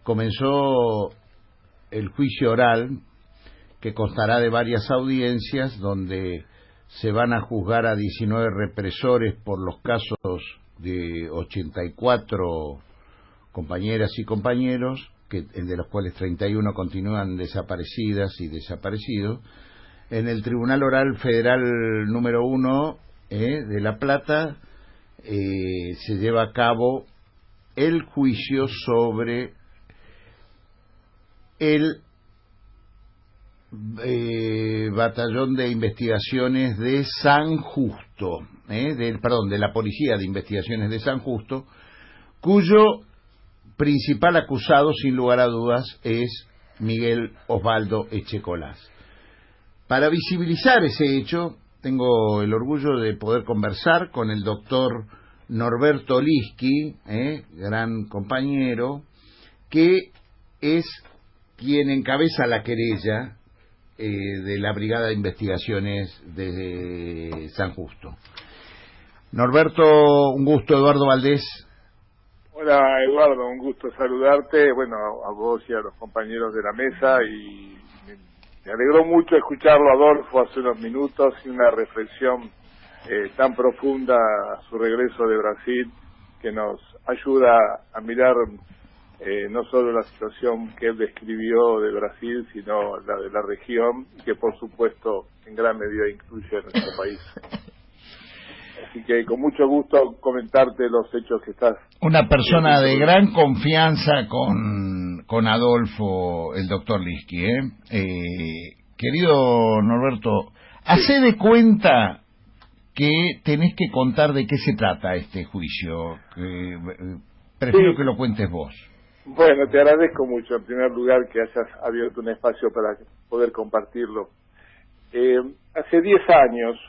comenzó el juicio oral, que constará de varias audiencias, donde se van a juzgar a 19 represores por los casos de 84 compañeras y compañeros, de los cuales 31 continúan desaparecidas y desaparecidos. En el Tribunal Oral Federal número 1 de La Plata se lleva a cabo el juicio sobre el Batallón de Investigaciones de San Justo, de la Policía de Investigaciones de San Justo, cuyo principal acusado, sin lugar a dudas, es Miguel Osvaldo Echecolás. Para visibilizar ese hecho, tengo el orgullo de poder conversar con el doctor Norberto Lischi, gran compañero, que es quien encabeza la querella de la Brigada de Investigaciones de San Justo. Norberto, un gusto. Eduardo Valdés. Hola Eduardo, un gusto saludarte, bueno, a vos y a los compañeros de la mesa, y me alegró mucho escucharlo a Adolfo hace unos minutos y una reflexión tan profunda a su regreso de Brasil, que nos ayuda a mirar no solo la situación que él describió de Brasil, sino la de la región, que por supuesto en gran medida incluye a nuestro país. Así que con mucho gusto comentarte los hechos que estás... Una persona de gran confianza con Adolfo, el doctor Lischi. Querido Norberto, hacé de cuenta que tenés que contar de qué se trata este juicio. Prefiero que lo cuentes vos. Bueno, te agradezco mucho, en primer lugar, que hayas abierto un espacio para poder compartirlo. Hace 10 años,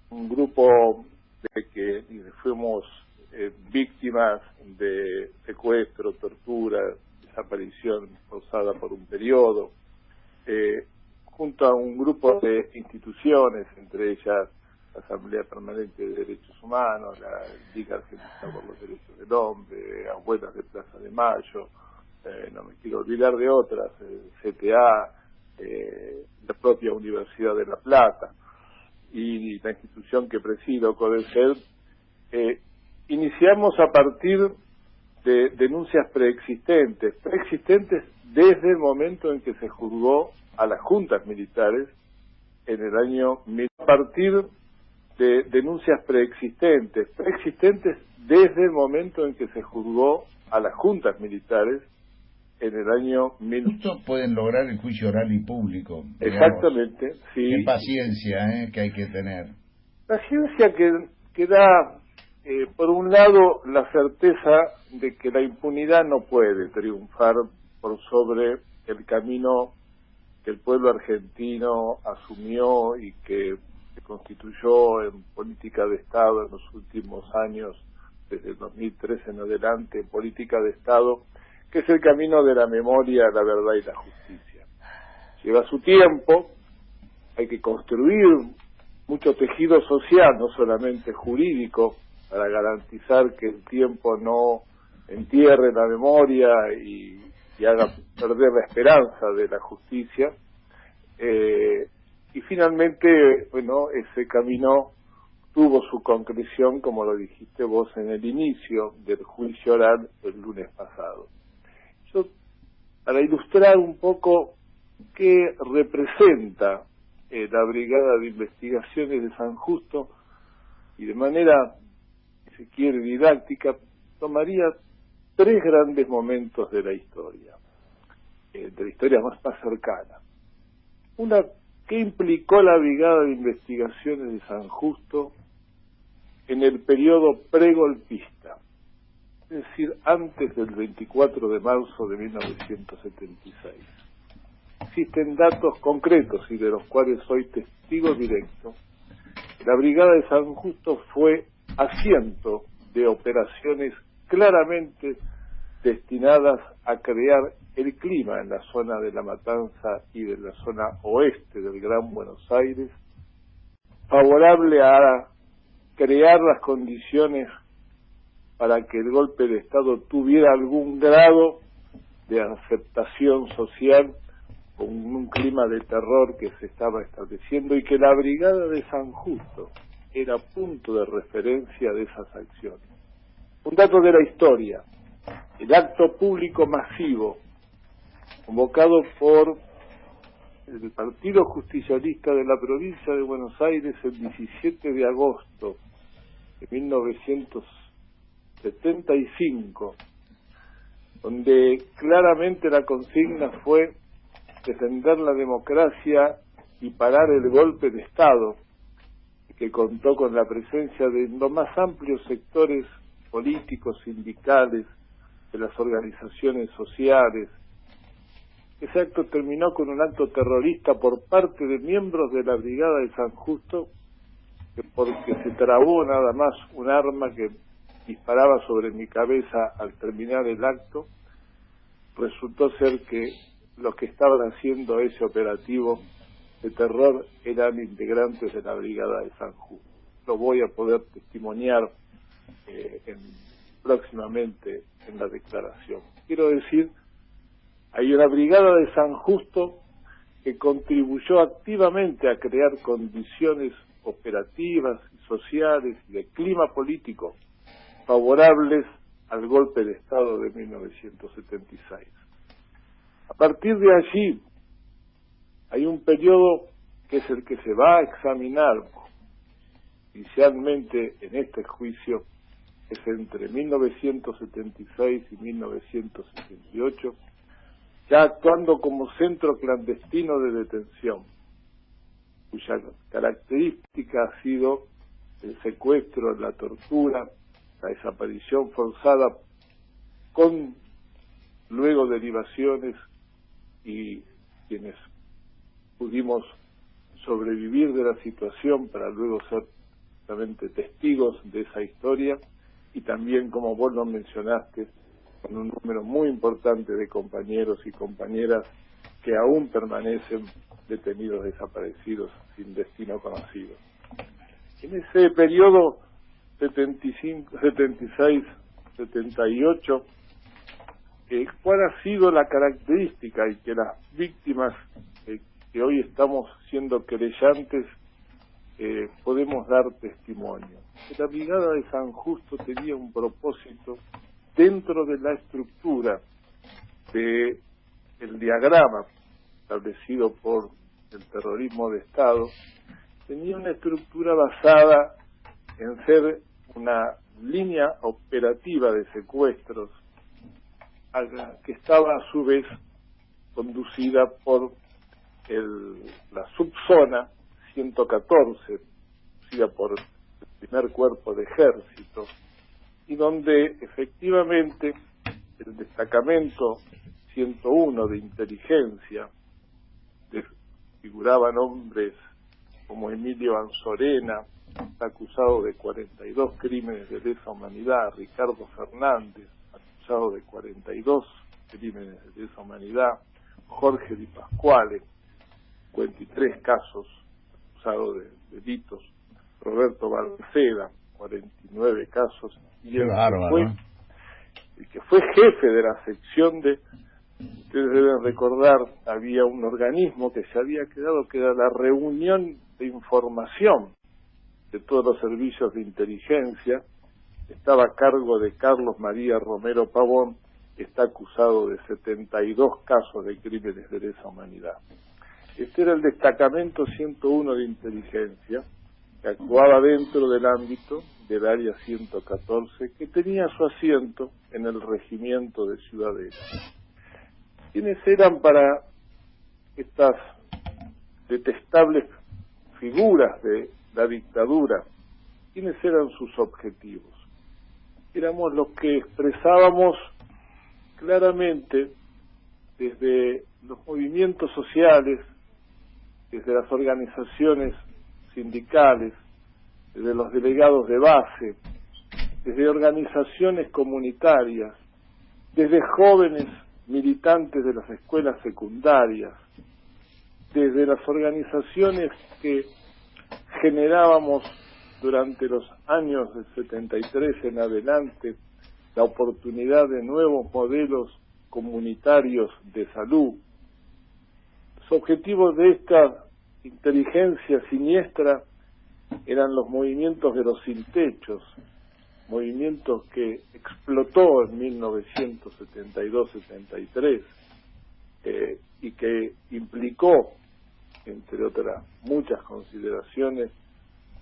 un grupo de que fuimos víctimas de secuestro, tortura, desaparición forzada por un periodo, junto a un grupo de instituciones, entre ellas la Asamblea Permanente de Derechos Humanos, la Liga Argentina por los Derechos del Hombre, Abuelas de Plaza de Mayo, no me quiero olvidar de otras, CTA, la propia Universidad de La Plata y la institución que presido, CODECED, iniciamos a partir de denuncias preexistentes desde el momento en que se juzgó a las juntas militares en el año 1000, a partir de denuncias preexistentes desde el momento en que se juzgó a las juntas militares en el año 1000. Justo pueden lograr el juicio oral y público. Exactamente, sí. Qué paciencia que hay que tener. Paciencia que da, por un lado, la certeza de que la impunidad no puede triunfar por sobre el camino que el pueblo argentino asumió y que se constituyó en política de Estado en los últimos años, desde el 2013 en adelante, en política de Estado, que es el camino de la memoria, la verdad y la justicia. Lleva su tiempo, hay que construir mucho tejido social, no solamente jurídico, para garantizar que el tiempo no entierre la memoria y haga perder la esperanza de la justicia. Y finalmente, bueno, ese camino tuvo su concreción, como lo dijiste vos en el inicio del juicio oral el lunes pasado. Yo, para ilustrar un poco qué representa la Brigada de Investigaciones de San Justo, y de manera, si se quiere, didáctica, tomaría 3 grandes momentos de la historia más cercana. Una, ¿qué implicó la Brigada de Investigaciones de San Justo en el periodo pregolpista? Es decir, antes del 24 de marzo de 1976. Existen datos concretos y de los cuales soy testigo directo. La Brigada de San Justo fue asiento de operaciones claramente destinadas a crear el clima en la zona de La Matanza y de la zona oeste del Gran Buenos Aires, favorable a crear las condiciones para que el golpe de Estado tuviera algún grado de aceptación social, con un clima de terror que se estaba estableciendo, y que la Brigada de San Justo era punto de referencia de esas acciones. Un dato de la historia: el acto público masivo convocado por el Partido Justicialista de la provincia de Buenos Aires el 17 de agosto de 1975, donde claramente la consigna fue defender la democracia y parar el golpe de Estado, que contó con la presencia de los más amplios sectores políticos, sindicales, de las organizaciones sociales. Ese acto terminó con un acto terrorista por parte de miembros de la Brigada de San Justo, que porque se trabó nada más un arma que disparaba sobre mi cabeza al terminar el acto, resultó ser que los que estaban haciendo ese operativo de terror eran integrantes de la Brigada de San Justo. Lo voy a poder testimoniar próximamente en la declaración. Quiero decir, hay una Brigada de San Justo que contribuyó activamente a crear condiciones operativas, sociales y de clima político favorables al golpe de Estado de 1976. A partir de allí hay un periodo que es el que se va a examinar inicialmente en este juicio, es entre 1976 y 1978, ya actuando como centro clandestino de detención, cuya característica ha sido el secuestro, la tortura, la desaparición forzada, con luego derivaciones, y quienes pudimos sobrevivir de la situación para luego ser realmente testigos de esa historia, y también, como vos lo mencionaste, con un número muy importante de compañeros y compañeras que aún permanecen detenidos, desaparecidos, sin destino conocido. En ese periodo 75, 76, 78, ¿cuál ha sido la característica? Y que las víctimas que hoy estamos siendo querellantes podemos dar testimonio. La Brigada de San Justo tenía un propósito dentro de la estructura del diagrama establecido por el terrorismo de Estado. Tenía una estructura basada en ser una línea operativa de secuestros que estaba a su vez conducida por la subzona 114, conducida por el primer cuerpo de ejército, y donde efectivamente el destacamento 101 de inteligencia figuraban hombres como Emilio Anzorena, está acusado de 42 crímenes de lesa humanidad; Ricardo Fernández, acusado de 42 crímenes de lesa humanidad; Jorge Di Pasquale, 53 casos, acusado de delitos; Roberto Balceda, 49 casos, y el que fue jefe de la sección de, ustedes deben recordar, había un organismo que se había quedado, que era la reunión de información de todos los servicios de inteligencia, estaba a cargo de Carlos María Romero Pavón, que está acusado de 72 casos de crímenes de lesa humanidad. Este era el destacamento 101 de inteligencia, que actuaba dentro del ámbito del área 114, que tenía su asiento en el regimiento de Ciudadela. ¿Quiénes eran para estas detestables figuras de la dictadura? ¿Quiénes eran sus objetivos? Éramos los que expresábamos claramente desde los movimientos sociales, desde las organizaciones sindicales, desde los delegados de base, desde organizaciones comunitarias, desde jóvenes militantes de las escuelas secundarias, desde las organizaciones que generábamos durante los años del 73 en adelante la oportunidad de nuevos modelos comunitarios de salud. Los objetivos de esta inteligencia siniestra eran los movimientos de los sin techos, movimientos que explotó en 1972-73 y que implicó, entre otras muchas consideraciones,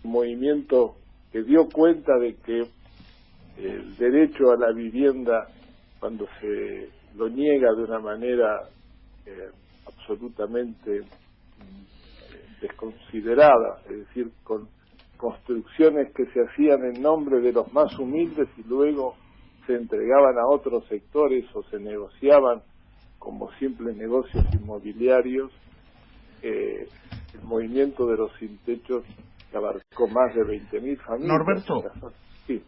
un movimiento que dio cuenta de que el derecho a la vivienda, cuando se lo niega de una manera absolutamente desconsiderada, es decir, con construcciones que se hacían en nombre de los más humildes y luego se entregaban a otros sectores o se negociaban como simples negocios inmobiliarios, el movimiento de los sin techos que abarcó más de 20.000 familias. Norberto, sí.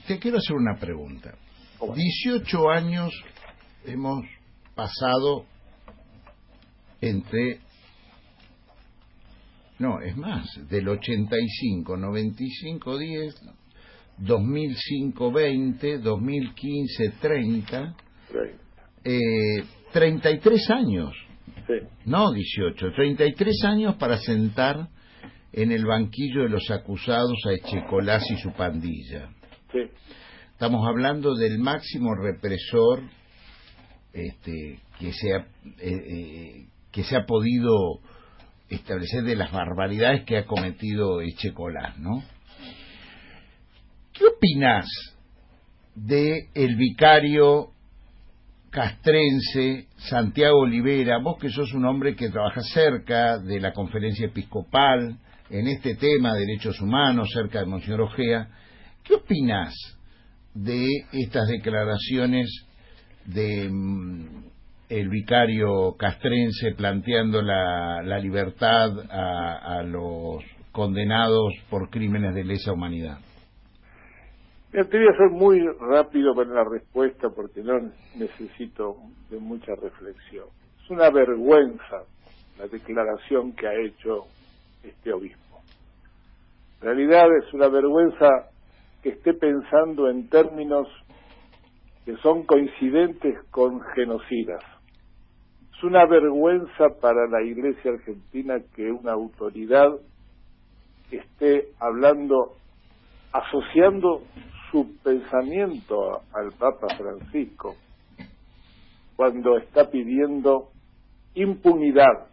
Te quiero hacer una pregunta. ¿Cómo? 18 años hemos pasado entre... No, es más, del 85, 95, 10, 2005, 20, 2015, 30, 33 años. Sí. No 18, 33 años para sentar en el banquillo de los acusados a Echecolás y su pandilla. Sí. Estamos hablando del máximo represor que se ha podido establecer de las barbaridades que ha cometido Echecolás, ¿no? ¿Qué opinás de el vicario castrense Santiago Olivera, vos que sos un hombre que trabaja cerca de la Conferencia Episcopal en este tema de derechos humanos, cerca de Monseñor Ojea? ¿Qué opinás de estas declaraciones de el vicario castrense planteando la libertad a los condenados por crímenes de lesa humanidad? Te voy a ser muy rápido con la respuesta porque no necesito de mucha reflexión. Es una vergüenza la declaración que ha hecho este obispo. En realidad es una vergüenza que esté pensando en términos que son coincidentes con genocidas. Es una vergüenza para la Iglesia argentina que una autoridad esté hablando, asociando su pensamiento al Papa Francisco cuando está pidiendo impunidad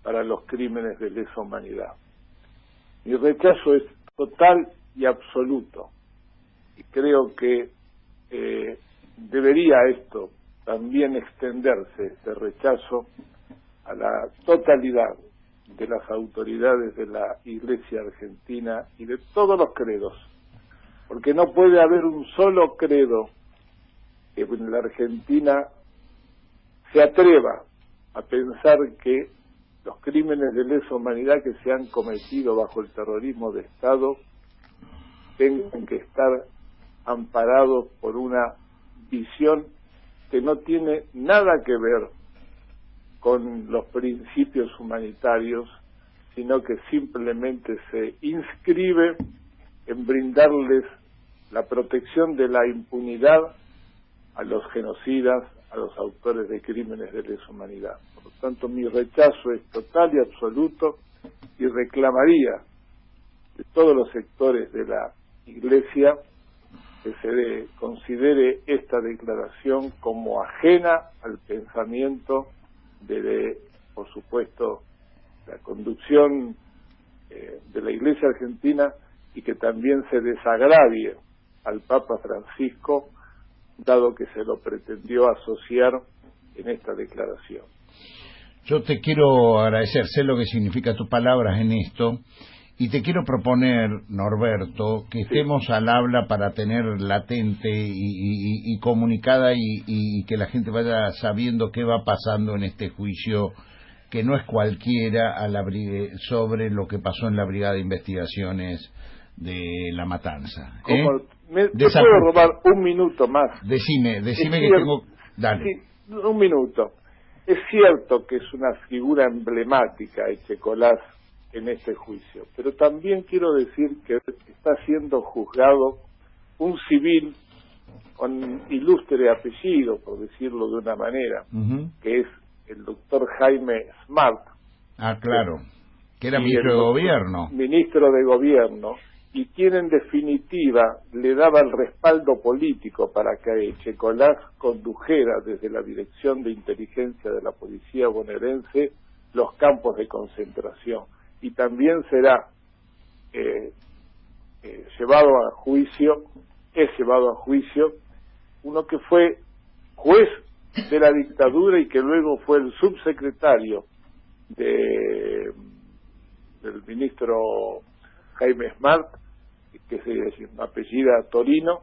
para los crímenes de lesa humanidad. Mi rechazo es total y absoluto y creo que debería esto también extenderse, este rechazo, a la totalidad de las autoridades de la Iglesia argentina y de todos los credos, porque no puede haber un solo credo que en la Argentina se atreva a pensar que los crímenes de lesa humanidad que se han cometido bajo el terrorismo de Estado tengan que estar amparados por una visión que no tiene nada que ver con los principios humanitarios, sino que simplemente se inscribe en brindarles la protección de la impunidad a los genocidas, a los autores de crímenes de lesa humanidad. Por lo tanto, mi rechazo es total y absoluto y reclamaría de todos los sectores de la Iglesia que se considere esta declaración como ajena al pensamiento por supuesto, la conducción de la Iglesia argentina y que también se desagravie al Papa Francisco, dado que se lo pretendió asociar en esta declaración. Yo te quiero agradecer, sé lo que significa tus palabras en esto, y te quiero proponer, Norberto, que estemos al habla para tener latente y comunicada y que la gente vaya sabiendo qué va pasando en este juicio, que no es cualquiera, sobre lo que pasó en la Brigada de Investigaciones de La Matanza. ¿Te puedo robar un minuto más? Decime que tengo... Dale. Sí, un minuto. Es cierto que es una figura emblemática Echecolás en este juicio, pero también quiero decir que está siendo juzgado un civil con ilustre apellido, por decirlo de una manera, que es el doctor Jaime Smart. Ah, claro, que era ministro de Gobierno. Ministro de Gobierno, y quien en definitiva le daba el respaldo político para que Echecolás condujera desde la Dirección de Inteligencia de la Policía bonaerense los campos de concentración. Y también será llevado a juicio uno que fue juez de la dictadura y que luego fue el subsecretario del ministro Jaime Smart, que se apellida Torino,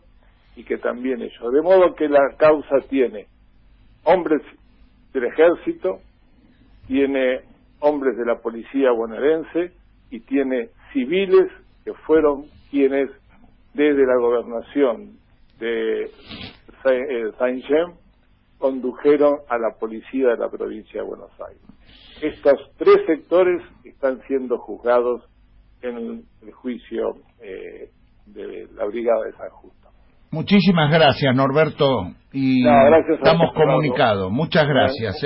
y que también ellos. De modo que la causa tiene hombres del ejército, tiene hombres de la policía bonaerense y tiene civiles que fueron quienes desde la gobernación de Saint-Jean condujeron a la policía de la provincia de Buenos Aires. Estos tres sectores están siendo juzgados en el juicio de la Brigada de San Justo. Muchísimas gracias, Norberto, y gracias, estamos comunicados. Muchas gracias.